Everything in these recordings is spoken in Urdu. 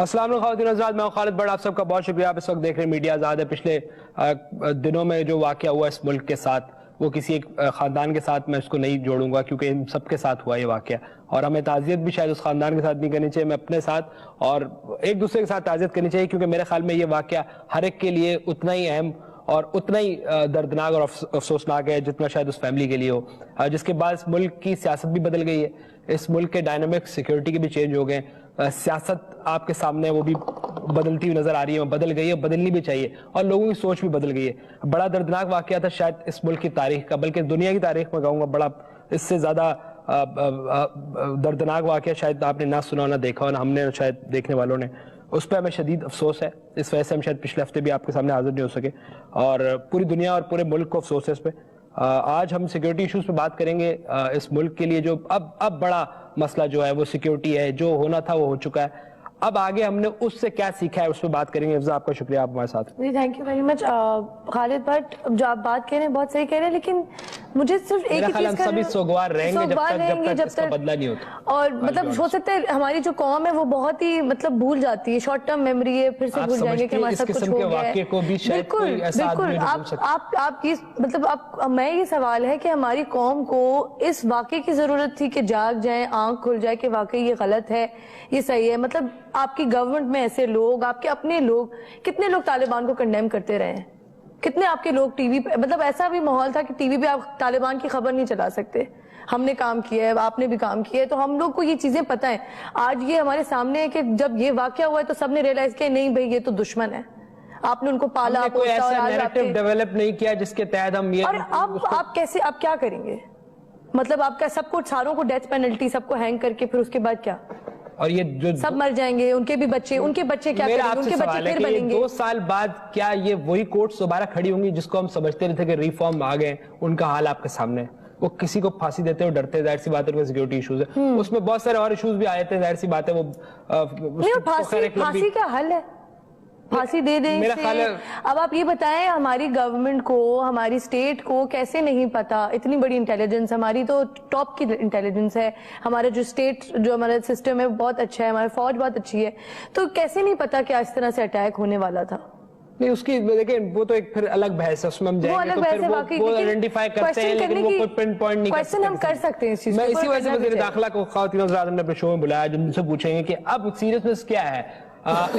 السلام علیکم خواتین حضرات، میں خالد بٹ، آپ سب کا بہت شکریہ. آپ اس وقت دیکھ رہے ہیں میڈیا آزاد ہے. پچھلے دنوں میں جو واقعہ ہوا اس ملک کے ساتھ، وہ کسی ایک خاندان کے ساتھ میں اس کو نہیں جوڑوں گا کیونکہ ان سب کے ساتھ ہوا یہ واقعہ، اور ہمیں تعزیت بھی شاید اس خاندان کے ساتھ نہیں کرنی چاہیے، میں اپنے ساتھ اور ایک دوسرے کے ساتھ تعزیت کرنی چاہیے، کیونکہ میرے خیال میں یہ واقعہ ہر ایک کے لیے اتنا ہی اہم اور اتنا ہی دردناک اور افسوسناک ہے جتنا شاید اس فیملی کے لیے ہو، جس کے بعد اس ملک کی سیاست بھی بدل گئی ہے، اس ملک کے ڈائنامک سیکیورٹی کے بھی چینج ہو گئے ہیں. سیاست آپ کے سامنے وہ بھی بدلتی ہوئی نظر آ رہی ہے، بدل گئی ہے، بدلنی بھی چاہیے، اور لوگوں کی سوچ بھی بدل گئی ہے. بڑا دردناک واقعہ تھا شاید اس ملک کی تاریخ کا، بلکہ دنیا کی تاریخ میں کہوں گا بڑا اس سے زیادہ دردناک واقعہ شاید آپ نے نہ سنا نہ دیکھا، اور ہم نے شاید دیکھنے والوں نے. اس پہ ہمیں شدید افسوس ہے، اس وجہ سے ہم شاید پچھلے ہفتے بھی آپ کے سامنے حاضر نہیں ہو سکے، اور پوری دنیا اور پورے ملک کو افسوس ہے اس پہ. آج ہم سیکیورٹی ایشوز پہ بات کریں گے. اس ملک کے لیے جو اب بڑا مسئلہ جو ہے وہ سیکیورٹی ہے، جو ہونا تھا وہ ہو چکا ہے. اب آگے ہم نے اس سے کیا سیکھا ہے اس پہ بات کریں گے. افضا، آپ کا شکریہ، آپ ہمارے ساتھ. جی thank you very much. Khalid Butt, جو آپ بات کہہ رہے ہیں بہت صحیح کہہ رہے ہیں، لیکن مجھے صرف ایک ہی چیز سبھی سوگوار رہیں گے جب تک بدلہ نہیں ہوتا. اور مطلب ہو سکتا ہے ہماری جو قوم ہے وہ بہت ہی مطلب بھول جاتی ہے، شارٹ ٹرم میموری ہے، پھر سے بھول جائیں گے کہ ہمارے ساتھ کچھ ہو گیا ہے. بالکل بالکل. آپ کی مطلب میں یہ سوال ہے کہ ہماری قوم کو اس واقعے کی ضرورت تھی کہ جاگ جائیں، آنکھ کھل جائے کہ واقعی یہ غلط ہے، یہ صحیح ہے. مطلب آپ کی گورنمنٹ میں ایسے لوگ، آپ کے اپنے لوگ، کتنے لوگ طالبان کو کنڈیم کرتے رہے ہیں، کتنے آپ کے لوگ ٹی وی پہ، مطلب ایسا بھی ماحول تھا کہ ٹی وی پہ آپ طالبان کی خبر نہیں چلا سکتے. ہم نے کام کیا ہے، آپ نے بھی کام کیا ہے، تو ہم لوگ کو یہ چیزیں پتہ ہیں. آج یہ ہمارے سامنے ہے کہ جب یہ واقعہ ہوا ہے تو سب نے ریئلائز کیا نہیں بھائی یہ تو دشمن ہے، آپ نے ان کو پالا، کوئی ایسا نیریٹو ڈیولپ نہیں کیا جس کے تحت ہم یہ. اور آپ کیسے، آپ کیا کریں گے؟ مطلب آپ کا سب کو، ساروں کو ڈیتھ پینلٹی، سب کو ہینگ کر کے پھر اس کے بعد کیا؟ اور یہ جو سب مر جائیں گے، ان کے بھی بچے، ان کے بچے کیا کریں گے؟ ان کے بچے پھر بنیں گے. 2 سال بعد کیا یہ وہی کورٹس دوبارہ کھڑی ہوں گی جس کو ہم سمجھتے رہتے کہ ریفارم آ گئے؟ ان کا حال آپ کے سامنے. وہ کسی کو پھانسی دیتے ہوئے ڈرتے، ظاہر سی بات ہے، سیکیورٹی ایشوز ہے. اس میں بہت سارے اور ایشوز بھی آئے تھے، ظاہر سی بات ہے. وہ پھانسی کا حل ہے، پھانسی دے دیں اسے. اب آپ یہ بتائیں ہماری گورنمنٹ کو، ہماری اسٹیٹ کو کیسے نہیں پتا؟ اتنی بڑی انٹیلیجنس، ہماری تو ٹاپ کی انٹیلیجنس ہے، ہمارا جو اسٹیٹ، جو ہمارا سسٹم ہے بہت اچھا ہے، ہماری فوج بہت اچھی ہے، تو کیسے نہیں پتا کہ اس طرح سے اٹیک ہونے والا تھا؟ نہیں، اس کی دیکھیں وہ تو ایک پھر الگ بحث ہے، اس میں ہم جائیں گے تو پھر وہ آئیڈینٹیفائی کرتے ہیں، لیکن وہ کوئی پن پوائنٹ نہیں کر سکتے. ہم کر سکتے ہیں اس چیز. میں اسی وجہ سے وزیر داخلہ کو خواتین حضرات نے اپنے شو میں بلایا، جن سے پوچھیں گے کہ اب سیریسنس کیا ہے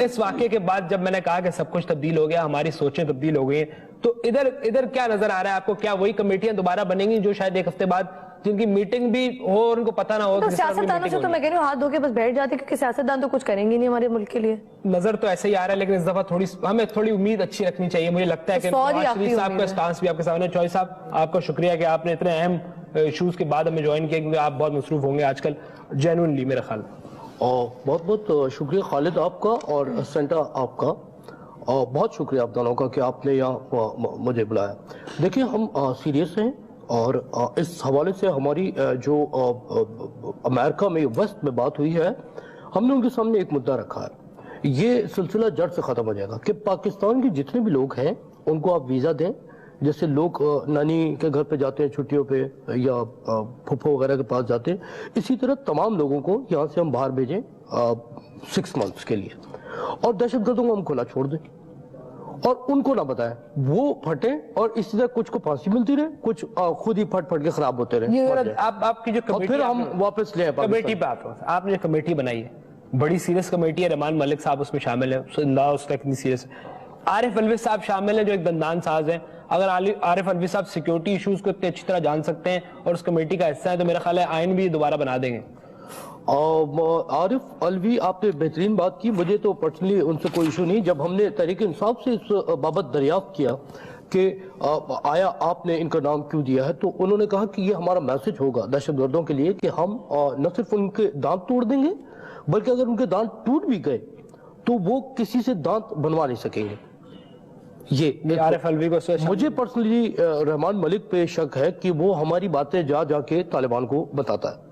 اس واقعے کے بعد. جب میں نے کہا کہ سب کچھ تبدیل ہو گیا، ہماری سوچیں تبدیل ہو گئی ہیں، تو ادھر کیا نظر آ رہا ہے آپ کو؟ کیا وہی کمیٹیاں دوبارہ بنیں گی جو شاید ایک ہفتے بعد جن کی میٹنگ بھی ہو اور ان کو پتہ نہ ہو؟ تو سیاستدانوں سے تو میں کہہ رہی ہوں ہاتھ دھو کے بس بیٹھ جاتے، کیونکہ سیاستدان تو کچھ کریں گے نہیں ہمارے ملک کے لیے. نظر تو ایسے ہی آ رہا ہے، لیکن اس دفعہ ہمیں تھوڑی امید اچھی رکھنی چاہیے. مجھے لگتا ہے کہ نواز شریف صاحب کا سٹانس بھی آپ کے سامنے. چوہدری صاحب، آپ کا شکریہ کہ آپ نے اتنے اہم ایشوز کے بعد ہمیں جوائن کیا، کیونکہ آپ بہت مصروف ہوں گے آج کل جینوئنلی میرے خیال میں. بہت بہت شکریہ خالد آپ کا اور سینٹا آپ کا، بہت شکریہ آپ دونوں کا کہ آپ نے یہاں مجھے بلایا. دیکھیں ہم سیریس ہیں، اور اس حوالے سے ہماری جو امریکہ میں ویسٹ میں بات ہوئی ہے، ہم نے ان کے سامنے ایک مدعا رکھا ہے. یہ سلسلہ جڑ سے ختم ہو جائے گا کہ پاکستان کے جتنے بھی لوگ ہیں ان کو آپ ویزا دیں. جیسے لوگ نانی کے گھر پہ جاتے ہیں چھٹیوں پہ یا پھپھو وغیرہ کے پاس جاتے ہیں، اسی طرح تمام لوگوں کو یہاں سے ہم باہر بھیجیں 6 months کے لیے، اور دہشت گردوں کو ہم کھلا چھوڑ دیں اور ان کو نہ بتائیں، وہ پھٹیں، اور اسی طرح کچھ کو پھانسی ملتی رہے، کچھ خود ہی پھٹ کے خراب ہوتے رہے. آپ کی جو کمیٹی، پھر ہم واپس لیں کمیٹی پہ آپ نے جو کمیٹی بنائی ہے بڑی سیریس کمیٹی ہے. رحمان ملک صاحب اس میں شامل ہے، اس کا اتنی سیریس. عارف الوی صاحب شامل ہیں جو ایک دندان ساز ہیں. اگر عارف الوی صاحب سیکیورٹی ایشوز کو اتنی اچھی طرح جان سکتے ہیں اور اس کمیٹی کا حصہ ہے، تو میرا خیال ہے آئین بھی دوبارہ بنا دیں گے. عارف الوی، آپ نے بہترین بات کی. مجھے تو پرسنلی ان سے کوئی ایشو نہیں. جب ہم نے تحریک انصاف سے اس بابت دریافت کیا کہ آیا آپ نے ان کا نام کیوں دیا ہے، تو انہوں نے کہا کہ یہ ہمارا میسج ہوگا دہشت گردوں کے لیے کہ ہم نہ صرف ان کے دانت توڑ دیں گے، بلکہ اگر ان کے دانت ٹوٹ بھی گئے تو وہ کسی سے دانت بنوا نہیں سکیں گے. یہ عارف الوی کو مجھے پرسنلی رحمان ملک پہ شک ہے کہ وہ ہماری باتیں جا کے طالبان کو بتاتا ہے.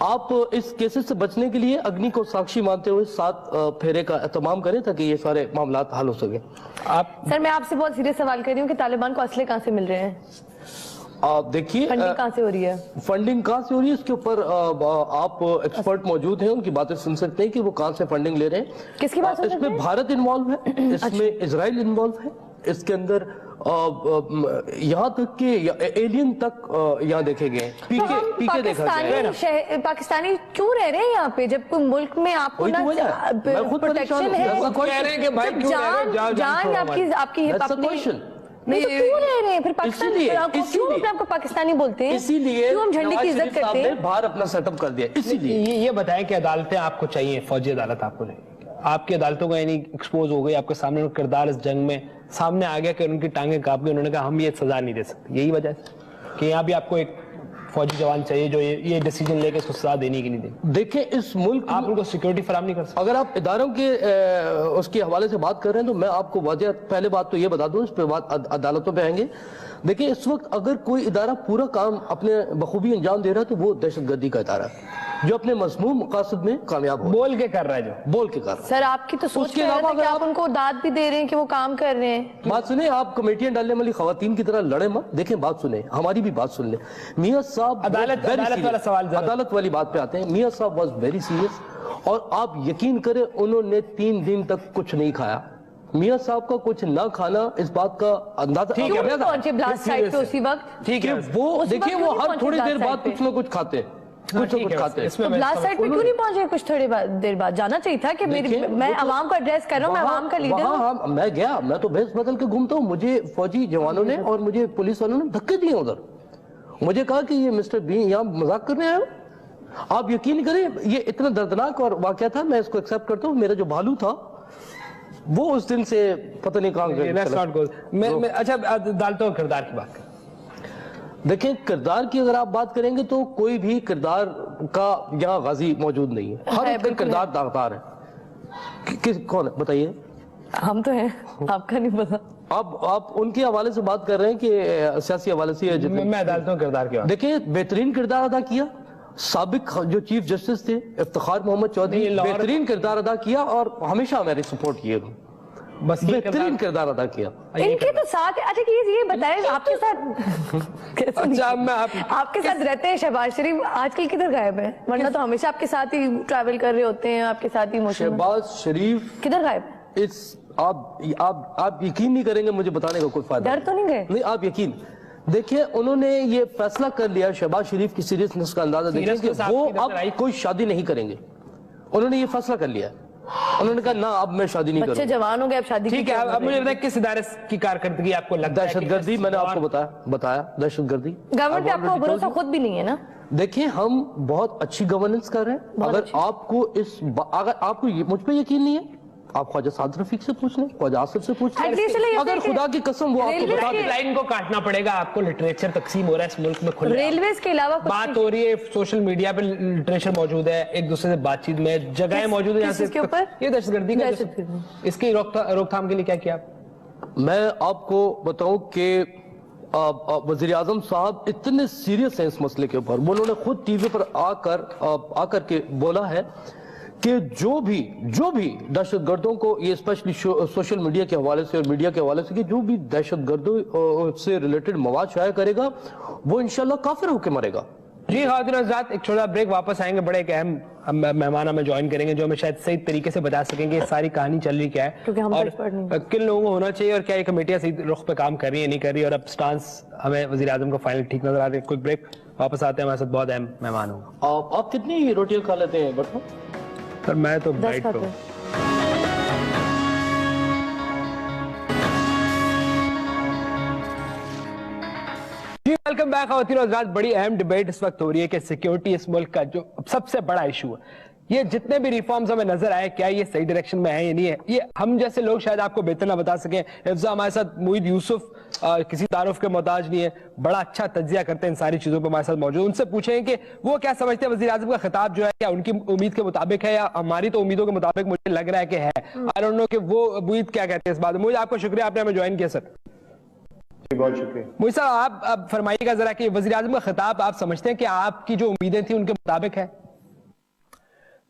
آپ اس کیسز سے بچنے کے لیے اگنی کو ساکشی مانتے ہوئے 7 پھیرے کا اہتمام کریں تاکہ یہ سارے معاملات حل ہو سکیں. سر میں آپ سے بہت سیریس سوال کر رہی ہوں کہ طالبان کو اسلحے کہاں سے مل رہے ہیں؟ آپ دیکھیے فنڈنگ کہاں سے ہو رہی ہے؟ فنڈنگ کہاں سے ہو رہی ہے اس کے اوپر آپ ایکسپرٹ موجود ہیں، ان کی باتیں سن سکتے ہیں کہ وہ کہاں سے فنڈنگ لے رہے ہیں. کس کی بات؟ اس میں بھارت انوالو ہے، اس میں اسرائیل انوالو ہے، اس کے اندر یہاں تک کہ ایلین تک یہاں دیکھے گئے، پیکے دیکھا گیا. پاکستانی کیوں رہ رہے ہیں یہاں پہ جب کوئی ملک میں آپ کو پروٹیکشن ہے؟ جان آپ کی کیوں رہ رہے ہیں پھر پاکستانی بولتے ہیں؟ اسی لیے کیوں ہم جھنڈے کی عزت کرتے ہیں؟ باہر اپنا سیٹ اپ کر دیا. اسی لیے یہ بتائیں کہ عدالتیں آپ کو چاہیے، فوجی عدالت آپ کو نہیں. آپ کی عدالتوں کا یعنی ایکسپوز ہو گئی، آپ کے سامنے ان کا کردار اس جنگ میں سامنے آ گیا کہ ان کی ٹانگیں کانپ گئی، انہوں نے کہا ہم یہ سزا نہیں دے سکتے. یہی وجہ ہے کہ یہاں بھی آپ کو ایک فوجی جوان چاہیے جو یہ ڈیسیجن لے کے اس کو سزا دینے کی نہیں دے. دیکھیں اس ملک آپ ان کو سیکورٹی فراہم نہیں کر سکتے. اگر آپ اداروں کے اس کے حوالے سے بات کر رہے ہیں تو میں آپ کو واضح پہلے بات تو یہ بتا دوں، اس پہ بات عدالتوں پہ آئیں گے. دیکھیں اس وقت اگر کوئی ادارہ پورا کام اپنے بخوبی انجام دے رہا ہے تو وہ دہشت گردی کا ادارہ ہے جو اپنے مضمون مقاصد میں کامیاب ہو. بول کے کر رہا ہے جو بول کے کر رہا ہے. سر آپ کی تو سوچ کے علاوہ کہ آپ ان کو داد بھی دے رہے ہیں کہ وہ کام کر رہے ہیں. بات سنیں، آپ کمیٹیاں ڈالنے والی خواتین کی طرح لڑے مت. دیکھیں بات سنیں، ہماری بھی بات سن لیں. میاں صاحب عدالت والی بات پہ آتے ہیں. میاں صاحب واز ویری سیریس اور آپ یقین کریں انہوں نے 3 دن تک کچھ نہیں کھایا. میاں صاحب کا کچھ نہ کھانا اس بات کا اندازہ ٹھیک ہے. وہ دیکھیں وہ ہر تھوڑی دیر بعد کچھ نہ کچھ کھاتے ہیں، کچھ نہ کچھ کھاتے ہیں. بلاسٹ سائٹ پہ کیوں نہیں پہنچے؟ کچھ تھوڑی دیر بعد جانا چاہیے تھا کہ میں عوام کو ایڈریس کر رہا ہوں، میں عوام کا لیڈر ہوں. میں گیا، میں تو بھیس بدل کے گھومتا ہوں. مجھے فوجی جوانوں نے اور مجھے پولیس والوں نے دھکے دیے ادھر. مجھے کہا کہ یہ مسٹر بی یہاں مذاق کرنے آئے ہو. آپ یقین کریں یہ اتنا دردناک اور واقعہ تھا، میں اس کو ایکسپٹ کرتا ہوں. میرا جو بھالو تھا وہ اس دن سے پتہ نہیں کہاں گیا. اچھا عدالتوں کا کردار کی بات کریں. دیکھیں کردار کی اگر آپ بات کریں گے تو کوئی بھی کردار کا یہاں غازی موجود نہیں ہے. ہر ایک کردار داغدار ہے. کون ہے بتائیے؟ ہم تو ہیں، آپ کا نہیں پتا. آپ ان کے حوالے سے بات کر رہے ہیں کہ سیاسی حوالے سے. میں عدالتوں کا کردار کی بات. دیکھیں بہترین کردار ادا کیا. سابق جو چیف جسٹس تھے افتخار محمد چودھری، بہترین کردار ادا کیا اور ہمیشہ میری سپورٹ کیے. بس بہترین کردار ادا کیا. ان کے تو ساتھ. اچھا یہ بتائیں آپ کے ساتھ آپ کے ساتھ رہتے ہیں شہباز شریف آج کل کدھر غائب ہے؟ ورنہ تو ہمیشہ آپ کے ساتھ ہی ٹریول کر رہے ہوتے ہیں، آپ کے ساتھ ہی. شہباز شریف کدھر غائب؟ آپ یقین نہیں کریں گے مجھے بتانے کا کوئی فائدہ. ڈر تو نہیں گئے؟ نہیں آپ یقین دیکھیں انہوں نے یہ فیصلہ کر لیا. شہباز شریف کی سیریسنس کا اندازہ دیکھیں کہ وہ اب کوئی شادی نہیں کریں گے. انہوں نے یہ فیصلہ کر لیا. انہوں نے کہا نہ اب میں شادی نہیں کروں. بچے جوان ہو گئے اب شادی. ٹھیک ہے اب مجھے بتائیں کس ادارے کی کارکردگی آپ کو لگتا ہے؟ دہشت گردی. میں نے آپ کو بتایا دہشت گردی. گورنمنٹ پہ آپ کو بھروسہ خود بھی نہیں ہے نا؟ دیکھیں ہم بہت اچھی گورننس کر رہے ہیں. اگر آپ کو مجھ پہ یقین نہیں ہے آپ خواجہ سعد رفیق سے پوچھ لیں، خواجہ آصف سے پوچھ لیں. اگر خدا کی قسم وہ آپ کو بتا دیں. لائن کو کاٹنا پڑے گا آپ کو. لٹریچر تقسیم ہو رہا ہے اس ملک میں کھلے. ریلویز کے علاوہ بات ہو رہی ہے، سوشل میڈیا پہ لٹریچر موجود ہے، ایک دوسرے سے بات چیت میں جگہیں موجود ہیں. یہ دہشت گردی کا اس کی روک تھام کے لیے کیا کیا؟ میں آپ کو بتاؤں کہ وزیر اعظم صاحب اتنے سیریس ہیں اس مسئلے کے اوپر. انہوں نے خود ٹی وی پر آ کر کے بولا ہے کہ جو بھی دہشت گردوں کو، یہ اسپیشلی سوشل میڈیا کے حوالے سے اور میڈیا کے حوالے سے، کہ جو بھی دہشت گردوں سے ریلیٹڈ مواد شائع کرے گا وہ انشاءاللہ کافر ہو کے مرے گا. جی خواتین و حضرات ایک چھوٹا بریک، واپس آئیں گے. بڑے ایک اہم مہمان ہمیں جوائن کریں گے جو ہمیں شاید صحیح طریقے سے بتا سکیں گے ساری کہانی چل رہی کیا ہے اور کن لوگوں کو ہونا چاہیے اور کیا یہ کمیٹیاں صحیح رخ پہ کام کر رہی ہیں نہیں کر رہی اور اب سٹانس ہمیں وزیر اعظم کا فائنل ٹھیک نظر آ رہا ہے. کوئی بریک، واپس آتے ہیں. ہمارے ساتھ بہت اہم مہمان ہوں. آپ کتنی روٹیاں کھا لیتے ہیں بٹو؟ سر میں تو ڈائٹ پہ ہوں. جی ویلکم بیک خواتین و حضرات. بڑی اہم ڈیبیٹ اس وقت ہو رہی ہے کہ سیکیورٹی اس ملک کا جو سب سے بڑا ایشو ہے. یہ جتنے بھی ریفارمز ہمیں نظر آئے کیا یہ صحیح ڈائریکشن میں ہے یا نہیں ہے؟ یہ ہم جیسے لوگ شاید آپ کو بہتر نہ بتا سکیں. حفظہ ہمارے ساتھ موید یوسف کسی تعارف کے محتاج نہیں ہے، بڑا اچھا تجزیہ کرتے ہیں ان ساری چیزوں پہ ہمارے ساتھ موجود. ان سے پوچھیں کہ وہ کیا سمجھتے ہیں وزیر اعظم کا خطاب جو ہے کیا ان کی امید کے مطابق ہے یا ہماری تو امیدوں کے مطابق مجھے لگ رہا ہے کہ ہے. آئی ڈونٹ نو کہ وہ موید کیا کہتے ہیں اس بات میں. مجھے آپ کو شکریہ آپ نے ہمیں جوائن کیا سر. بہت شکریہ. موید صاحب آپ فرمائیے گا ذرا کہ وزیر اعظم کا خطاب آپ سمجھتے ہیں کہ آپ کی جو امیدیں تھیں ان کے مطابق ہے؟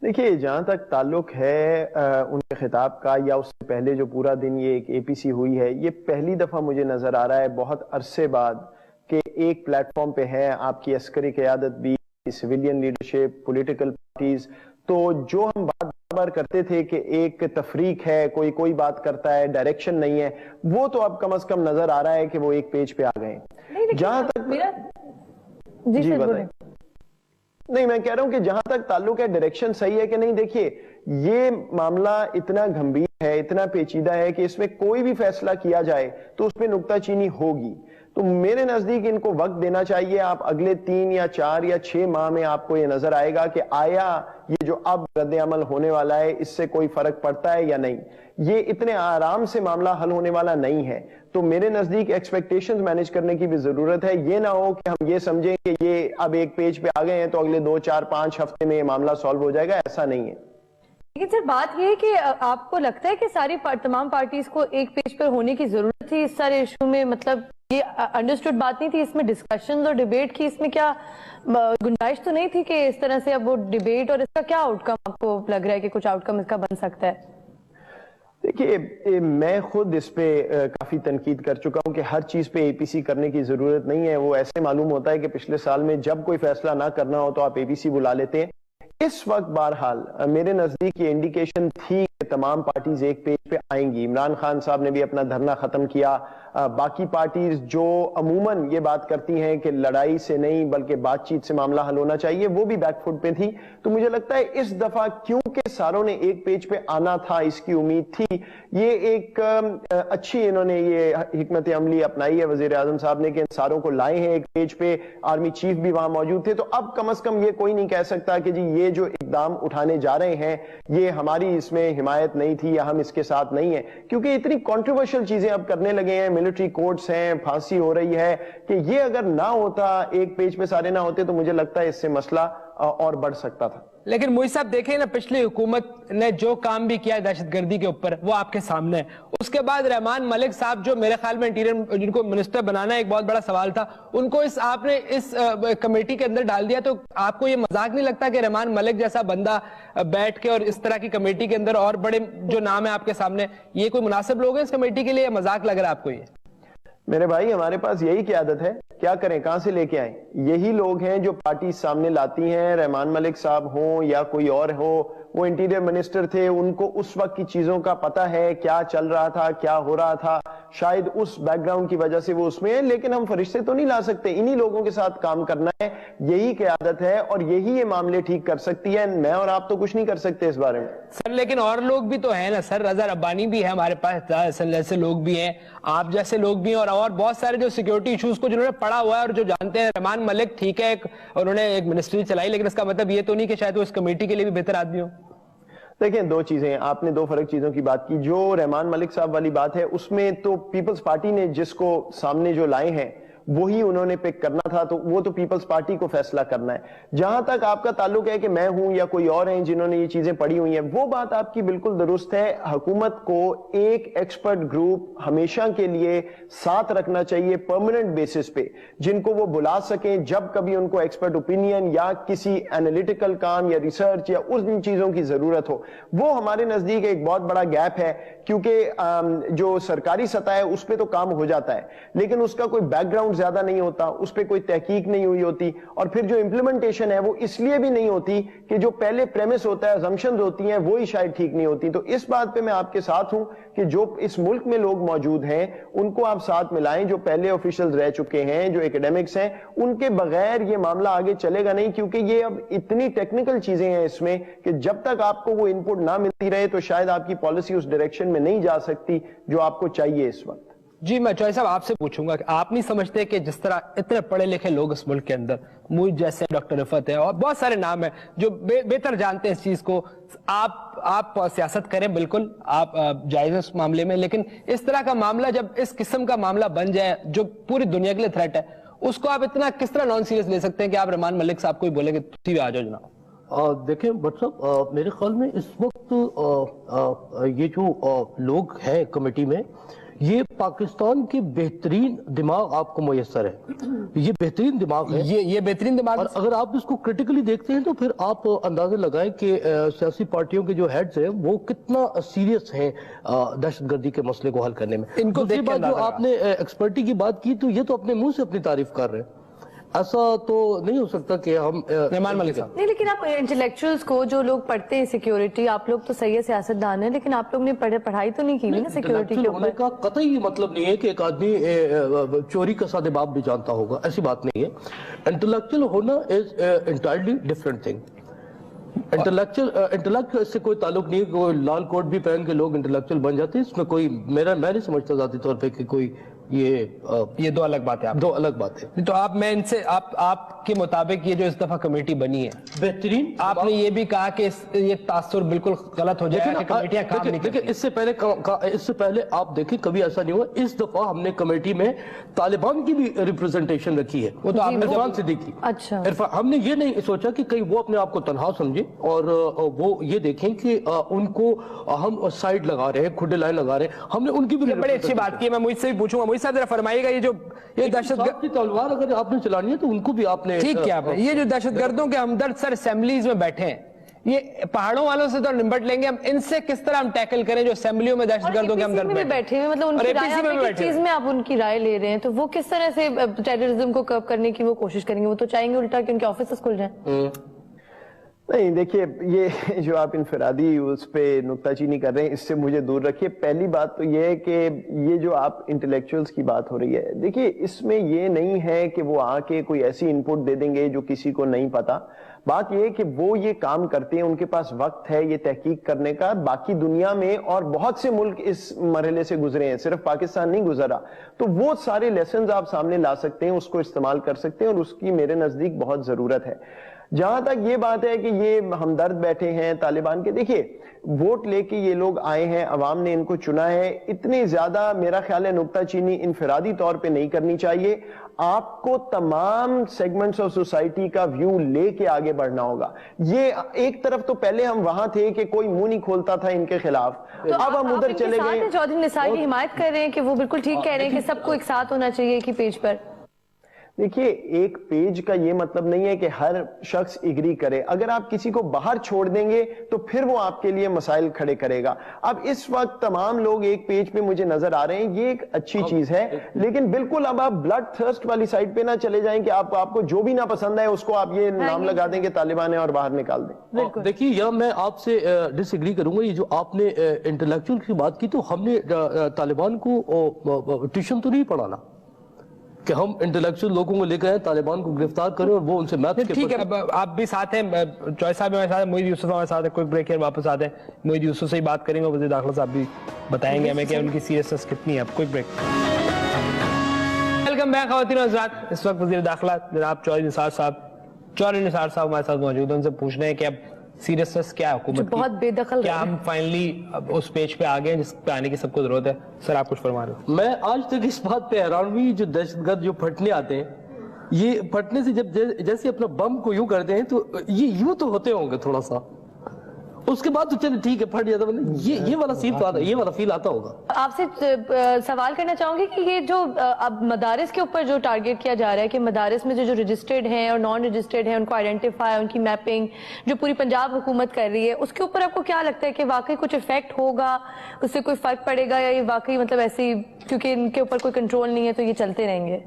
دیکھیے جہاں تک تعلق ہے ان کے خطاب کا یا اس سے پہلے جو پورا دن یہ ایک APC ہوئی ہے، یہ پہلی دفعہ مجھے نظر آ رہا ہے بہت عرصے بعد کہ ایک پلیٹ فارم پہ ہے آپ کی عسکری قیادت بھی، سویلین لیڈرشپ، پولیٹیکل پارٹیز. تو جو ہم بار کرتے تھے کہ ایک تفریق ہے، کوئی بات کرتا ہے، ڈائریکشن نہیں ہے، وہ تو اب کم از کم نظر آ رہا ہے کہ وہ ایک پیج پہ آ گئے. جہاں تک جی بتائیں. نہیں میں کہہ رہا ہوں کہ جہاں تک تعلق ہے ڈائریکشن صحیح ہے کہ نہیں. دیکھیے یہ معاملہ اتنا گھمبیر ہے، اتنا پیچیدہ ہے کہ اس میں کوئی بھی فیصلہ کیا جائے تو اس پہ نکتہ چینی ہوگی. تو میرے نزدیک ان کو وقت دینا چاہیے. آپ اگلے 3 یا 4 یا 6 ماہ میں آپ کو یہ نظر آئے گا کہ آیا یہ جو اب رد عمل ہونے والا ہے اس سے کوئی فرق پڑتا ہے یا نہیں. یہ اتنے آرام سے معاملہ حل ہونے والا نہیں ہے. تو میرے نزدیک ایکسپیکٹیشنز مینیج کرنے کی بھی ضرورت ہے. یہ نہ ہو کہ ہم یہ سمجھیں کہ یہ اب ایک پیج پہ آ گئے ہیں تو اگلے 2 4 5 ہفتے میں یہ معاملہ سالو ہو جائے گا. ایسا نہیں ہے. لیکن سر بات یہ ہے کہ آپ کو لگتا ہے کہ تمام پارٹیز کو ایک پیج پر ہونے کی ضرورت تھی اس سارے ایشو میں؟ مطلب یہ انڈرسٹوڈ بات نہیں تھی، اس میں ڈسکشنز اور ڈیبیٹ کی اس میں کیا گنجائش تو نہیں تھی کہ اس طرح سے اب وہ ڈیبیٹ اور اس کا کیا آؤٹ کم آپ کو لگ رہا ہے کہ کچھ آؤٹ کم اس کا بن سکتا ہے؟ دیکھیے میں خود اس پہ کافی تنقید کر چکا ہوں کہ ہر چیز پہ APC کرنے کی ضرورت نہیں ہے. وہ ایسے معلوم ہوتا ہے کہ پچھلے سال میں جب کوئی فیصلہ نہ کرنا ہو تو آپ APC بلا لیتے ہیں. اس وقت بہرحال میرے نزدیک یہ انڈیکیشن تھی کہ تمام پارٹیز ایک پیج پہ آئیں گی. عمران خان صاحب نے بھی اپنا دھرنا ختم کیا. باقی پارٹیز جو عموماً یہ بات کرتی ہیں کہ لڑائی سے نہیں بلکہ بات چیت سے معاملہ حل ہونا چاہیے، وہ بھی بیک فٹ پہ تھی. تو مجھے لگتا ہے اس دفعہ کیونکہ ساروں نے ایک پیج پہ آنا تھا، اس کی امید تھی، یہ ایک اچھی انہوں نے یہ حکمت عملی اپنائی ہے وزیر اعظم صاحب نے کہ ان ساروں کو لائے ہیں ایک پیج پہ. آرمی چیف بھی وہاں موجود تھے. تو اب کم از کم یہ کوئی نہیں کہہ سکتا کہ جی یہ جو اقدام اٹھانے جا رہے ہیں یہ ہماری اس میں حمایت نہیں تھی یا ہم اس کے ساتھ نہیں ہیں، کیونکہ اتنی کنٹروورشل چیزیں اب کرنے لگے ہیں. ملٹری کورٹس ہیں، پھانسی ہو رہی ہے، کہ یہ اگر نہ ہوتا، ایک پیج پہ سارے نہ ہوتے تو مجھے لگتا ہے اس سے مسئلہ اور بڑھ سکتا تھا. لیکن موئی صاحب دیکھیں نا، پچھلی حکومت نے جو کام بھی کیا دہشت گردی کے اوپر وہ آپ کے سامنے ہے. اس کے بعد رحمان ملک صاحب جو میرے خیال میں انٹیریئر جن کو منسٹر بنانا ایک بہت بڑا سوال تھا، ان کو آپ نے اس کمیٹی کے اندر ڈال دیا. تو آپ کو یہ مذاق نہیں لگتا کہ رحمان ملک جیسا بندہ بیٹھ کے اور اس طرح کی کمیٹی کے اندر اور بڑے جو نام ہے آپ کے سامنے، یہ کوئی مناسب لوگ ہیں اس کمیٹی کے لیے؟ مذاق لگ رہا ہے آپ کو یہ؟ میرے بھائی ہمارے پاس یہی قیادت ہے، کیا کریں، کہاں سے لے کے آئیں؟ یہی لوگ ہیں جو پارٹی سامنے لاتی ہیں. رحمان ملک صاحب ہوں یا کوئی اور ہو، وہ انٹیریئر منسٹر تھے، ان کو اس وقت کی چیزوں کا پتہ ہے، کیا چل رہا تھا، کیا ہو رہا تھا. شاید اس بیک گراؤنڈ کی وجہ سے وہ اس میں ہے، لیکن ہم فرشتے تو نہیں لا سکتے. انہی لوگوں کے ساتھ کام کرنا ہے. یہی قیادت ہے اور یہی یہ معاملے ٹھیک کر سکتی ہے. میں اور آپ تو کچھ نہیں کر سکتے اس بارے میں. سر لیکن اور لوگ بھی تو ہیں نا سر. رضا ربانی بھی ہے ہمارے پاس، جیسے لوگ بھی ہیں، آپ جیسے لوگ بھی ہیں، اور بہت سارے جو سیکیورٹی ایشوز کو جنہوں نے پڑھا ہوا ہے اور جو جانتے ہیں. رحمان ملک ٹھیک ہے انہوں نے ایک منسٹری چلائی، لیکن اس کا مطلب یہ تو نہیں کہ شاید وہ اس کمیٹی کے لیے بھی بہتر آدمی ہو. دیکھیں 2 چیزیں، آپ نے 2 فرق چیزوں کی بات کی. جو رحمان ملک صاحب والی بات ہے اس میں تو پیپلز پارٹی نے جس کو سامنے جو لائے ہیں وہی انہوں نے پک کرنا تھا، تو وہ تو پیپلز پارٹی کو فیصلہ کرنا ہے. جہاں تک آپ کا تعلق ہے کہ میں ہوں یا کوئی اور ہیں جنہوں نے یہ چیزیں پڑھی ہوئی ہیں، وہ بات آپ کی بالکل درست ہے. حکومت کو ایک ایکسپرٹ گروپ ہمیشہ کے لیے ساتھ رکھنا چاہیے پرماننٹ بیسس پہ، جن کو وہ بلا سکیں جب کبھی ان کو ایکسپرٹ اوپینین یا کسی اینالیٹیکل کام یا ریسرچ یا ان چیزوں کی ضرورت ہو. وہ ہمارے نزدیک ایک بہت بڑا گیپ ہے، کیونکہ جو سرکاری سطح ہے اس پہ تو کام ہو جاتا ہے، لیکن اس کا کوئی بیک گراؤنڈ زیادہ نہیں ہوتا، اس پہ کوئی تحقیق نہیں ہوئی ہوتی، اور پھر جو امپلیمنٹیشن ہے وہ اس لیے بھی نہیں ہوتی کہ جو پہلے پریمس ہوتا ہے، assumptions ہوتی ہیں، وہی شاید ٹھیک نہیں ہوتی. تو اس بات پہ میں آپ کے ساتھ ہوں کہ جو اس ملک میں لوگ موجود ہیں ان کو آپ ساتھ ملائیں، جو پہلے آفیشلز رہ چکے ہیں، جو ایکیڈیمکس ہیں. ان کے بغیر یہ معاملہ آگے چلے گا نہیں، کیونکہ یہ اب اتنی ٹیکنیکل چیزیں ہیں اس میں کہ جب تک آپ کو وہ انپٹ نہ ملتی رہے تو شاید آپ کی پالیسی اس ڈائریکشن میں نہیں جا سکتی جو آپ کو چاہیے اس وقت. جی میں چوہے صاحب آپ سے پوچھوں گا کہ آپ نہیں سمجھتے کہ جس طرح اتنے پڑھے لکھے لوگ اس ملک کے اندر، مجھ جیسے ڈاکٹر رفعت ہے اور بہت سارے نام ہیں جو بہتر جانتے ہیں اس چیز کو، آپ سیاست کریں بالکل، آپ جائز اس معاملے میں، لیکن اس طرح کا معاملہ جب اس قسم کا معاملہ بن جائے جو پوری دنیا کے لیے تھریٹ ہے، اس کو آپ اتنا کس طرح نان سیریس لے سکتے ہیں کہ آپ رحمان ملک صاحب کو ہی بولیں کہ تھی بھی آ جاؤ جناب؟ دیکھیں بٹ صاحب، میرے خیال میں اس وقت یہ جو لوگ ہیں کمیٹی میں، یہ پاکستان کے بہترین دماغ آپ کو میسر ہے، یہ بہترین دماغ ہے، یہ بہترین دماغ، اور اگر آپ اس کو کرٹیکلی دیکھتے ہیں تو پھر آپ اندازہ لگائیں کہ سیاسی پارٹیوں کے جو ہیڈز ہیں وہ کتنا سیریس ہیں دہشت گردی کے مسئلے کو حل کرنے میں۔ ان کو دوسری بات جو آپ نے ایکسپرٹی کی بات کی تو یہ تو اپنے منہ سے اپنی تعریف کر رہے ہیں، ایسا تو نہیں ہو سکتا کہ ہم ریمان ملک صاحب نہیں، لیکن آپ انٹلیکچوئلز کو جو لوگ پڑھتے ہیں سیکیورٹی، آپ لوگ تو صحیح سیاست دان ہیں، لیکن آپ لوگ نے پڑھائی تو نہیں کی نا سیکیورٹی کے ہونے کا قطعی مطلب نہیں ہے کہ ایک آدمی چوری کا سادہ باب بھی جانتا ہوگا، ایسی بات نہیں ہے۔ انٹلیکچوئل ہونا is entirely different thing. Intellect اس سے کوئی تعلق نہیں ہے، کوئی لال کوٹ بھی پہن کے لوگ انٹلیکچوئل بن جاتے ہیں، اس میں کوئی میں نہیں سمجھتا ذاتی طور پہ کہ کوئی یہ دو الگ باتیں، دو الگ باتیں۔ تو آپ میں ان سے آپ کے مطابق یہ جو اس دفعہ کمیٹی بنی ہے بہترین، آپ نے یہ بھی کہا کہ یہ تاثر بالکل غلط ہو جائے گا کہ کمیٹیاں کام نہیں کرتی۔ اس سے پہلے آپ دیکھیں کبھی ایسا نہیں ہوا، اس دفعہ ہم نے کمیٹی میں طالبان کی بھی ریپرزنٹیشن رکھی ہے، وہ تو آپ نے عرفان صدیقی۔ اچھا، ہم نے یہ نہیں سوچا کہ کہیں وہ اپنے آپ کو تنہا سمجھے اور وہ یہ دیکھیں کہ ان کو ہم سائیڈ لگا رہے ہیں، کھڈے لائن لگا رہے ہیں، ہم نے ان کی بھی بڑی اچھی بات کی ہے۔ میں مجھ سے بھی پوچھوں گا، مجھ سے ذرا فرمائیے گا یہ دہشت گرد کی تلوار اگر آپ نے چلانی ہے تو ان کو بھی آپ نے ٹھیک کیا، یہ جو دہشت گردوں کے ہمدرد سر اسمبلیز میں بیٹھے ہیں، یہ پہاڑوں والوں سے تو نمٹ لیں گے، ہم ان سے کس طرح ہم ٹیکل کریں جو اسمبلیوں میں دہشت گردوں کے ہمدرد بیٹھے ہیں، مطلب ان کی رائے چیز میں آپ ان کی رائے لے رہے ہیں، تو وہ کس طرح سے ٹیررزم کو کرب کرنے کی وہ کوشش کریں گے؟ وہ تو چاہیں گے الٹا کہ ان کے آفیسز کھل جائیں۔ نہیں دیکھیے، یہ جو آپ انفرادی اس پہ نکتہ چینی کر رہے ہیں، اس سے مجھے دور رکھیے۔ پہلی بات تو یہ ہے کہ یہ جو آپ انٹلیکچوئلز کی بات ہو رہی ہے، دیکھیے اس میں یہ نہیں ہے کہ وہ آ کے کوئی ایسی انپٹ دے دیں گے جو کسی کو نہیں پتا۔ بات یہ ہے کہ وہ یہ کام کرتے ہیں، ان کے پاس وقت ہے یہ تحقیق کرنے کا۔ باقی دنیا میں اور بہت سے ملک اس مرحلے سے گزرے ہیں، صرف پاکستان نہیں گزرا، تو وہ سارے لیسنز آپ سامنے لا سکتے ہیں، اس کو استعمال کر سکتے ہیں، اور اس کی میرے نزدیک بہت ضرورت ہے۔ جہاں تک یہ بات ہے کہ یہ ہمدرد بیٹھے ہیں طالبان کے، دیکھیے ووٹ لے کے یہ لوگ آئے ہیں، عوام نے ان کو چنا ہے، اتنی زیادہ میرا خیال ہے نکتہ چینی انفرادی طور پہ نہیں کرنی چاہیے۔ آپ کو تمام سیگمنٹس آف سوسائٹی کا ویو لے کے آگے بڑھنا ہوگا۔ یہ ایک طرف تو پہلے ہم وہاں تھے کہ کوئی منہ نہیں کھولتا تھا ان کے خلاف، اب ہم ادھر چلے گئے۔ چودھری نثار کی حمایت کر رہے ہیں کہ وہ بالکل ٹھیک کہہ رہے ہیں کہ سب کو ایک ساتھ ہونا چاہیے ایک ہی پیج پر۔ دیکھیے ایک پیج کا یہ مطلب نہیں ہے کہ ہر شخص اگری کرے، اگر آپ کسی کو باہر چھوڑ دیں گے تو پھر وہ آپ کے لیے مسائل کھڑے کرے گا۔ اب اس وقت تمام لوگ ایک پیج پہ مجھے نظر آ رہے ہیں، یہ ایک اچھی چیز ہے، لیکن بالکل اب آپ بلڈ تھرسٹ والی سائڈ پہ نہ چلے جائیں کہ آپ کو جو بھی نہ پسند ہے اس کو آپ یہ نام لگا دیں کہ طالبان ہے اور باہر نکال دیں۔ دیکھیے یا میں آپ سے ڈس ایگری کروں گا، یہ جو آپ نے انٹلیکچوئل کی بات کی، تو ہم نے طالبان کو ٹیوشن تو نہیں پڑھانا کہ ہم انٹلیکچوئل لوگوں کو لے کر آئیں، طالبان کو گرفتار کریں اور وہ ان سے میتھ کے ٹھیک ہے۔ آپ بھی ساتھ ہیں، چوائس صاحب ہمارے ساتھ ہیں، موحید یوسف ہمارے ساتھ ہے، کوئی بریک ہے واپس آتے ہیں، موحید یوسف سے ہی بات کریں گے، وزیر داخلہ صاحب بھی بتائیں گے ہمیں کہ ان کی سیریسنس کتنی ہے۔ کوئی بریک۔ ویلکم بیک خواتین و حضرات، اس وقت وزیر داخلہ جناب چودھری نثار صاحب ہمارے ساتھ موجود ہیں، ان سے پوچھنا ہے کہ اب سیریسنس کیا ہے حکومت کی، بہت بے دخل، کیا ہم فائنلی اس پیج پہ آ گئے جس پہ آنے کی سب کو ضرورت ہے؟ سر آپ کچھ فرما رہے ہو۔ میں آج تک اس بات پہ حیران ہوئی، جو دہشت گرد جو پھٹنے آتے ہیں، یہ پھٹنے سے جب جیسے اپنا بم کو یوں کرتے ہیں تو یہ یوں تو ہوتے ہوں گے تھوڑا سا، اس کے بعد تو چلے ٹھیک ہے پھٹ جاتا ہے، یہ والا سین تو آتا ہے، یہ والا فیل آتا ہوگا۔ آپ سے سوال کرنا چاہوں گی کہ یہ جو اب مدارس کے اوپر جو ٹارگٹ کیا جا رہا ہے کہ مدارس میں جو رجسٹرڈ ہیں اور نان رجسٹرڈ ہیں ان کو آئیڈینٹیفائی، ان کی میپنگ جو پوری پنجاب حکومت کر رہی ہے، اس کے اوپر آپ کو کیا لگتا ہے کہ واقعی کچھ ایفیکٹ ہوگا، اس سے کوئی فرق پڑے گا، یا یہ واقعی مطلب ایسی کیونکہ ان کے اوپر کوئی کنٹرول نہیں ہے تو یہ چلتے رہیں گے؟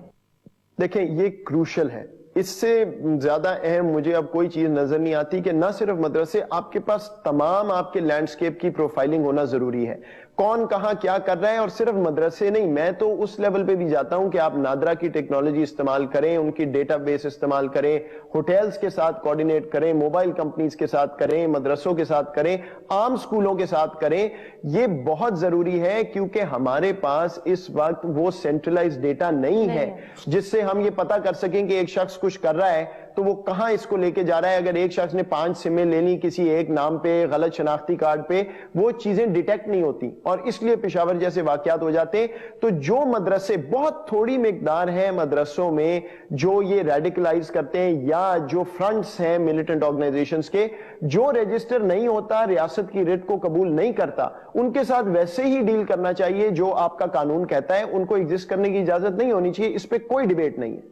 دیکھیں یہ کروشل ہے، اس سے زیادہ اہم مجھے اب کوئی چیز نظر نہیں آتی کہ نہ صرف مدرسے، آپ کے پاس تمام آپ کے لینڈسکیپ کی پروفائلنگ ہونا ضروری ہے، کون کہاں کیا کر رہا ہے، اور صرف مدرسے نہیں، میں تو اس لیول پہ بھی جاتا ہوں کہ آپ نادرا کی ٹیکنالوجی استعمال کریں، ان کی ڈیٹا بیس استعمال کریں، ہوٹلز کے ساتھ کوارڈینیٹ کریں، موبائل کمپنیز کے ساتھ کریں، مدرسوں کے ساتھ کریں، عام سکولوں کے ساتھ کریں، یہ بہت ضروری ہے کیونکہ ہمارے پاس اس وقت وہ سینٹرلائز ڈیٹا نہیں ہے جس سے ہم یہ پتا کر سکیں کہ ایک شخص کچھ کر رہا ہے تو وہ کہاں اس کو لے کے جا رہا ہے. اگر ایک شخص نے 5 سمیں لے لی کسی ایک نام پہ, غلط شناختی کارڈ پہ, وہ چیزیں ڈیٹیکٹ نہیں ہوتی اور اس لیے پشاور جیسے واقعات ہو جاتے ہیں. تو جو مدرسے, بہت تھوڑی مقدار ہیں مدرسوں میں جو یہ ریڈیکلائز کرتے ہیں یا جو فرنٹس ہیں ملیٹنٹ آرگنائزیشنز کے, جو رجسٹر نہیں ہوتا, ریاست کی ریٹ کو قبول نہیں کرتا, ان کے ساتھ ویسے ہی ڈیل کرنا چاہیے جو آپ کا قانون کہتا ہے. ان کو ایگزسٹ کرنے کی اجازت نہیں ہونی چاہیے, اس پہ کوئی ڈیبیٹ نہیں ہے.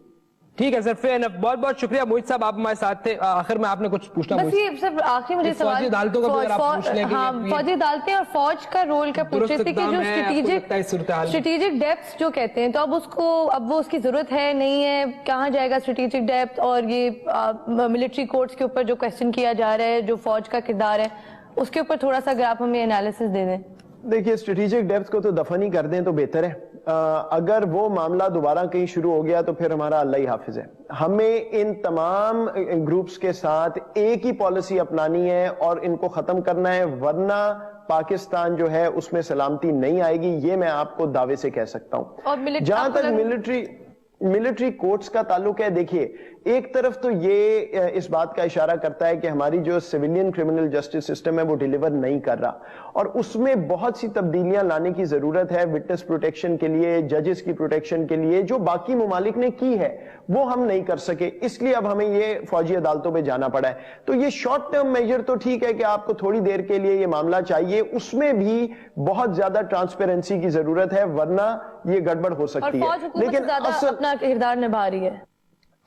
ٹھیک ہے سر, فیر بہت بہت شکریہ. موہت صاحب آپ ہمارے ساتھ تھے. آخر میں آپ نے کچھ پوچھنا؟ بس یہ صرف آخری مجھے سوال, فوجی عدالتوں کا بھی اگر آپ پوچھ لیں. ہاں, فوجی عدالتیں اور فوج کا رول کیا پوچھ رہے تھے کہ جو اسٹریٹجک ڈیپتھ جو کہتے ہیں, تو اب اس کو, اب وہ اس کی ضرورت ہے نہیں ہے, کہاں جائے گا اسٹریٹجک ڈیپتھ؟ اور یہ ملٹری کورٹس کے اوپر جو کویسچن کیا جا رہا ہے, جو فوج کا کردار ہے, اس کے اوپر تھوڑا سا اگر آپ ہمیں انالیسس دے دیں. دیکھیے, اسٹریٹجک ڈیپتھ کو تو دفن ہی کر دیں تو بہتر ہے. اگر وہ معاملہ دوبارہ کہیں شروع ہو گیا تو پھر ہمارا اللہ ہی حافظ ہے. ہمیں ان تمام گروپس کے ساتھ ایک ہی پالیسی اپنانی ہے اور ان کو ختم کرنا ہے, ورنہ پاکستان جو ہے اس میں سلامتی نہیں آئے گی. یہ میں آپ کو دعوے سے کہہ سکتا ہوں. جہاں تک ملٹری کورٹس کا تعلق ہے, دیکھیے ایک طرف تو یہ اس بات کا اشارہ کرتا ہے کہ ہماری جو سویلین کرمنل جسٹس سسٹم ہے وہ ڈیلیور نہیں کر رہا, اور اس میں بہت سی تبدیلیاں لانے کی ضرورت ہے. وٹنس پروٹیکشن کے لیے, ججز کی پروٹیکشن کے لیے, جو باقی ممالک نے کی ہے وہ ہم نہیں کر سکے, اس لیے اب ہمیں یہ فوجی عدالتوں پہ جانا پڑا ہے. تو یہ شارٹ ٹرم میجر تو ٹھیک ہے کہ آپ کو تھوڑی دیر کے لیے یہ معاملہ چاہیے, اس میں بھی بہت زیادہ ٹرانسپیرنسی کی ضرورت ہے, ورنہ یہ گڑبڑ ہو سکتی ہے. لیکن اپنا کردار نبھا رہی ہے.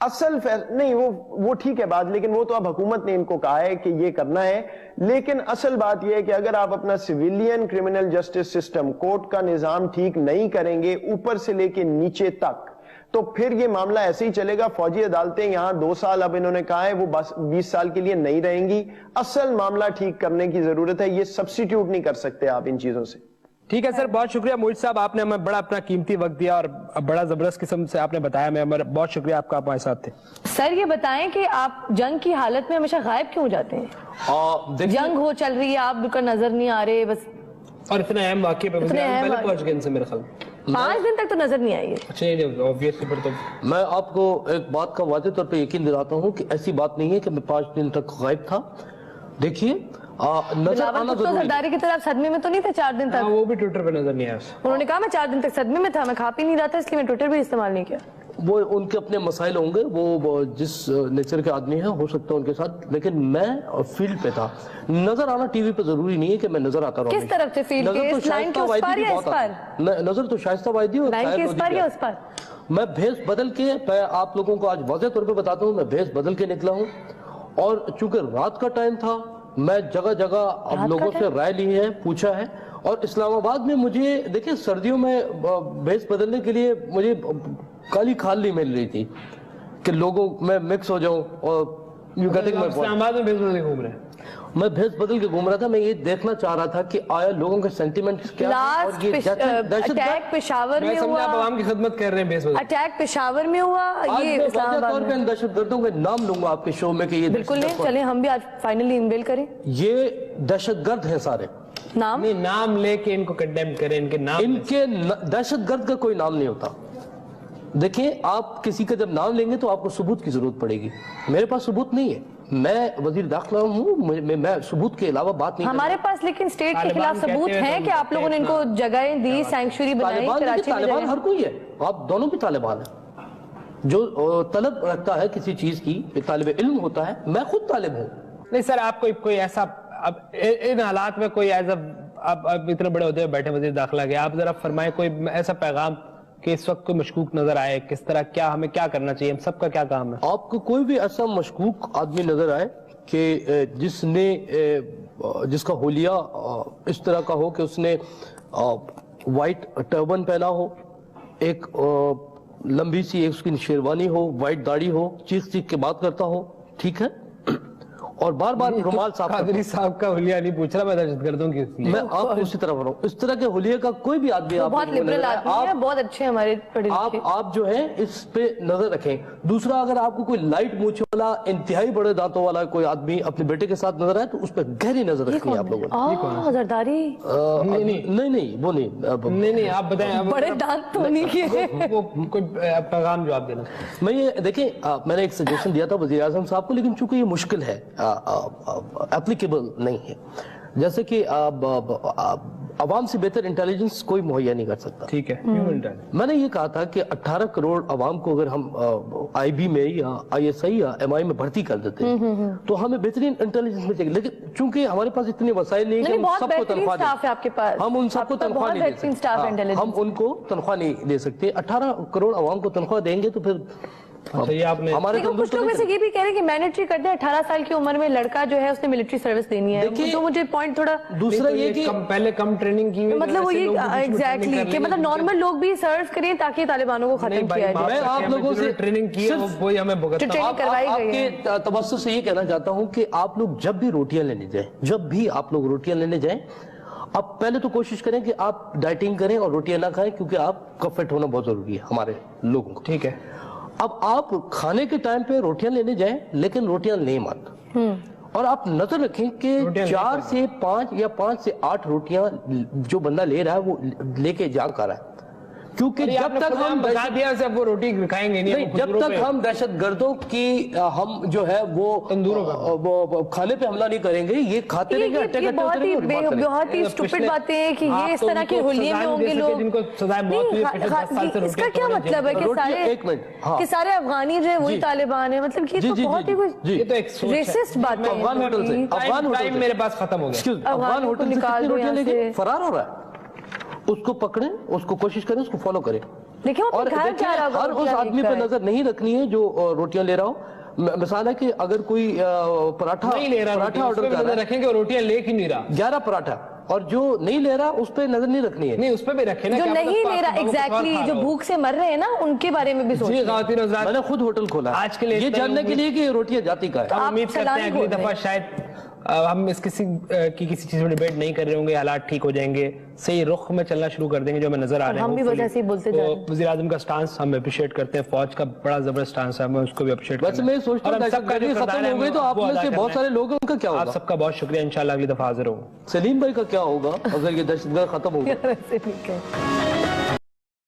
اصل نہیں, وہ ٹھیک ہے بات, لیکن وہ تو اب حکومت نے ان کو کہا ہے کہ یہ کرنا ہے. لیکن اصل بات یہ ہے کہ اگر آپ اپنا civilian criminal justice system, court کا نظام ٹھیک نہیں کریں گے اوپر سے لے کے نیچے تک, تو پھر یہ معاملہ ایسے ہی چلے گا. فوجی عدالتیں یہاں 2 سال اب انہوں نے کہا ہے, وہ 20 سال کے لیے نہیں رہیں گی. اصل معاملہ ٹھیک کرنے کی ضرورت ہے, یہ سبسٹیٹیوٹ نہیں کر سکتے آپ ان چیزوں سے. ٹھیک ہے سر, بہت شکریہ موہت صاحب, آپ نے ہمیں بڑا اپنا قیمتی وقت دیا اور بڑا زبردست قسم سے آپ نے بتایا. میں بہت شکریہ آپ کا, آپ ہمارے ساتھ تھے. سر یہ بتائیں کہ آپ جنگ کی حالت میں ہمیشہ غائب کیوں جاتے ہیں؟ جنگ ہو چل رہی ہے, آپ بالکل نظر نہیں آ رہے بس, اور اتنے اہم واقعے پہ پہلے پہنچ گئے ان سے میرے خیال 5 دن تک تو نظر نہیں آئی ہے. اچھا, میں آپ کو ایک بات کا واضح طور پہ یقین دلاتا ہوں کہ ایسی بات نہیں ہے کہ میں 5 دن تک غائب تھا. دیکھیے نظر آنا ضروری ہے. سرداری کی طرف صدمے میں تو نہیں تھے 4 دن تک؟ وہ بھی ٹویٹر پہ نظر نہیں آیا. انہوں نے کہا میں 4 دن تک صدمے میں تھا, میں کھا پی نہیں رہا تھا, اس لیے میں ٹویٹر بھی استعمال نہیں کیا. وہ ان کے اپنے مسائل ہوں گے, وہ جس نیچر کے آدمی ہیں ہو سکتا ہے ان کے ساتھ, لیکن میں فیلڈ پہ تھا. نظر آنا ٹی وی پہ ضروری نہیں ہے کہ میں نظر آتا رہوں. کس طرف سے فیلڈ کے, لائن کے اس پار یا اس پار؟ نظر تو شائستہ واحدی اور لائن کے اس پار یا اس پار. میں بھیس بدل کے, میں آپ لوگوں کو آج واضح طور پہ بتاتا ہوں, میں بھیس بدل کے نکلا ہوں. اور چونکہ رات کا ٹائم تھا, میں جگہ جگہ اب لوگوں سے رائے لی ہے, پوچھا ہے. اور اسلام آباد میں مجھے دیکھیں سردیوں میں بھیس بدلنے کے لیے مجھے کالی کھال نہیں مل رہی تھی کہ لوگوں میں مکس ہو جاؤں. اور اسلام آباد میں بھیس بدل کے گھوم رہے ہیں, میں بھیس بدل کے گھوم رہا تھا. میں یہ دیکھنا چاہ رہا تھا کہ آیا لوگوں کے سینٹیمنٹس کیا ہیں, اور یہ اٹیک پشاور میں ہوا, آپ عوام کی خدمت کر رہے ہیں. بھیس بدل اٹیک پشاور میں ہوا, یہ اسلام آباد میں. میں دہشت گردوں کے نام لوں گا آپ کے شو میں کہ یہ بالکل نہیں, چلیں ہم بھی آج فائنلی انویل کریں. یہ دہشت گرد ہیں سارے. نام لے کے ان کو کنڈیم کریں, ان کے نام, ان کے دہشت گرد کا کوئی نام نہیں ہوتا. دیکھیں آپ کسی کا جب نام لیں گے تو آپ کو ثبوت کی ضرورت پڑے گی. میرے پاس ثبوت نہیں ہے, میں وزیر داخلہ ہوں, میں ثبوت کے علاوہ بات نہیں. ہمارے پاس لیکن اسٹیٹ کے خلاف ثبوت ہے کہ آپ لوگوں نے ان کو جگہیں دی, سینکچوری بنائی. طالبان ہر کوئی ہے, آپ دونوں بھی طالبان ہیں. جو طلب رکھتا ہے کسی چیز کی, طالب علم ہوتا ہے. میں خود طالب ہوں. نہیں سر, آپ کوئی ایسا, اب ان حالات میں کوئی ایسا, آپ اتنے بڑے ہوتے ہیں بیٹھے وزیر داخلہ کے, آپ ذرا فرمائیں کوئی ایسا پیغام کہ اس وقت کوئی مشکوک نظر آئے, کس طرح, کیا ہمیں کیا کرنا چاہیے, ہم سب کا کیا کام ہے؟ آپ کو کوئی بھی ایسا مشکوک آدمی نظر آئے کہ جس کا حلیہ اس طرح کا ہو کہ اس نے وائٹ ٹربن پہنا ہو, ایک لمبی سی ایک اس کی شیروانی ہو, وائٹ داڑھی ہو, چیخ چیخ کے بات کرتا ہو, ٹھیک ہے, اور بار بار رومال قادری صاحب کا حلیہ نہیں پوچھ رہا, میں دہشت گردوں کی. میں آپ کو اسی طرف رہا ہوں. اس طرح کے حلیے کا کوئی بھی آدمی, بہت لبرل آدمی ہے, بہت اچھے ہمارے پڑھے لکھے, آپ جو ہیں اس پہ نظر رکھیں. دوسرا اگر آپ کو کوئی لائٹ مونچھ والا انتہائی بڑے دانتوں والا کوئی آدمی اپنے بیٹے کے ساتھ نظر آئے تو اس پہ گہری نظر رکھنی ہے آپ لوگوں نے. زرداری نہیں وہ نہیں. آپ بتائیں بڑے دانت تو نہیں کیے. وہ کوئی پیغام جو آپ دینا. میں یہ دیکھیں میں نے ایک سجیشن دیا تھا وزیر اعظم صاحب کو, لیکن چونکہ یہ مشکل ہے, اپلیکیبل نہیں ہے. جیسے کہ عوام سے بہتر انٹیلیجنس کوئی مہیا نہیں کر سکتا. ٹھیک ہے. میں نے یہ کہا تھا کہ 18 کروڑ عوام کو اگر ہم آئی بی میں یا آئی ایس آئی یا ایم آئی میں بھرتی کر دیتے ہیں تو ہمیں بہترین انٹیلیجنس مل جائے گی. لیکن چونکہ ہمارے پاس اتنے وسائل نہیں کہ ہم سب کو تنخواہ دیں, ہم ان سب کو تنخواہ نہیں دے سکتے, ہم ان کو تنخواہ نہیں دے سکتے. 18 کروڑ عوام کو تنخواہ دیں گے تو پھر ہمارے کچھ لوگ میں سے یہ بھی کہہ رہے ہیں کہ مینڈیٹری کر دیں. 18 سال کی عمر میں لڑکا جو ہے اس نے ملٹری سروس دینی ہے. تو مجھے پوائنٹ تھوڑا دوسرا یہ کہ پہلے کم ٹریننگ کی, مطلب وہ یہ ایگزیکٹلی کہ مطلب نارمل لوگ بھی سرو کریں تاکہ طالبانوں کو ختم کیا جائے. میں آپ لوگوں سے ٹریننگ کی ہے وہی ہمیں بھگتنا. آپ کے توسط سے یہ کہنا چاہتا ہوں کہ آپ لوگ جب بھی روٹیاں لینے جائیں, جب بھی آپ لوگ روٹیاں لینے جائیں, آپ پہلے تو کوشش کریں کہ آپ ڈائٹنگ کریں اور روٹیاں نہ کھائیں, کیونکہ آپ کا فٹ ہونا بہت ضروری ہے ہمارے لوگوں کو. ٹھیک ہے. اب آپ کھانے کے ٹائم پہ روٹیاں لینے جائیں لیکن روٹیاں لیں مت, اور آپ نظر رکھیں کہ 4 سے 5 یا 5 سے 8 روٹیاں جو بندہ لے رہا ہے وہ لے کے جا کر رہا ہے, کیونکہ جب تک ہم بتا دیا صاحب وہ روٹی کھائیں گے نہیں, جب تک ہم دہشت گردوں کی ہم جو ہے وہ کھانے پہ حملہ نہیں کریں گے, یہ کھاتے رہیں گے. بہت ہی اسٹوپڈ باتیں ہیں کہ یہ اس طرح کے ہولیے میں ہوں گے لوگ. جن کو سزائے موت ہوئی ہے, اس کا کیا مطلب ہے کہ سارے افغانی جو ہے وہی طالبان ہیں؟ مطلب یہ تو بہت ہی کچھ ریسسٹ بات ہے. افغان ہوٹل میرے پاس ختم ہو گیا. افغان ہوٹل نکال دو یہاں سے, فرار ہو رہا ہے. اس کو پکڑیں, اس کو کوشش کریں, اس کو فالو کریں. اور ہر اس آدمی پہ نظر نہیں رکھنی ہے جو روٹیاں لے رہا ہو. مثال ہے کہ اگر کوئی پراٹھا آرڈر کر رہا ہے, رکھیں گے روٹیاں لے کے نہیں رہا 11 پراٹھا, اور جو نہیں لے رہا اس پہ نظر نہیں رکھنی ہے. نہیں اس پہ بھی رکھیں, جو نہیں لے رہا ایگزیکٹلی, جو بھوک سے مر رہے ہیں نا ان کے بارے میں بھی سوچیں. میں نے خود ہوٹل کھولا آج کے لیے یہ جاننے کے لیے کہ روٹیاں جاتی کا ہے. امید کرتے ہیں اگلی دفعہ شاید ہم اس کسی چیز میں ڈیبیٹ نہیں کر رہے ہوں گے, حالات ٹھیک ہو جائیں گے, صحیح رخ میں چلنا شروع کر دیں گے جو ہمیں نظر آ رہے ہیں. ہم بھی وجہ سے بولتے جا رہے ہیں. وزیر اعظم کا سٹانس ہم اپریشیٹ کرتے ہیں, فوج کا بڑا زبردست سٹانس ہے, ہمیں اس کو بھی اپریشیٹ کرتے ہیں. ویسے میں سوچتا ہوں دہشت گردی ختم ہو گئی تو آپ میں سے بہت سارے لوگ ہیں, ان کا کیا ہوگا؟ آپ سب کا بہت شکریہ, انشاءاللہ اگلی دفعہ حاضر ہوں. سلیم بھائی کا کیا ہوگا اگر یہ دہشت گرد ختم ہوگا؟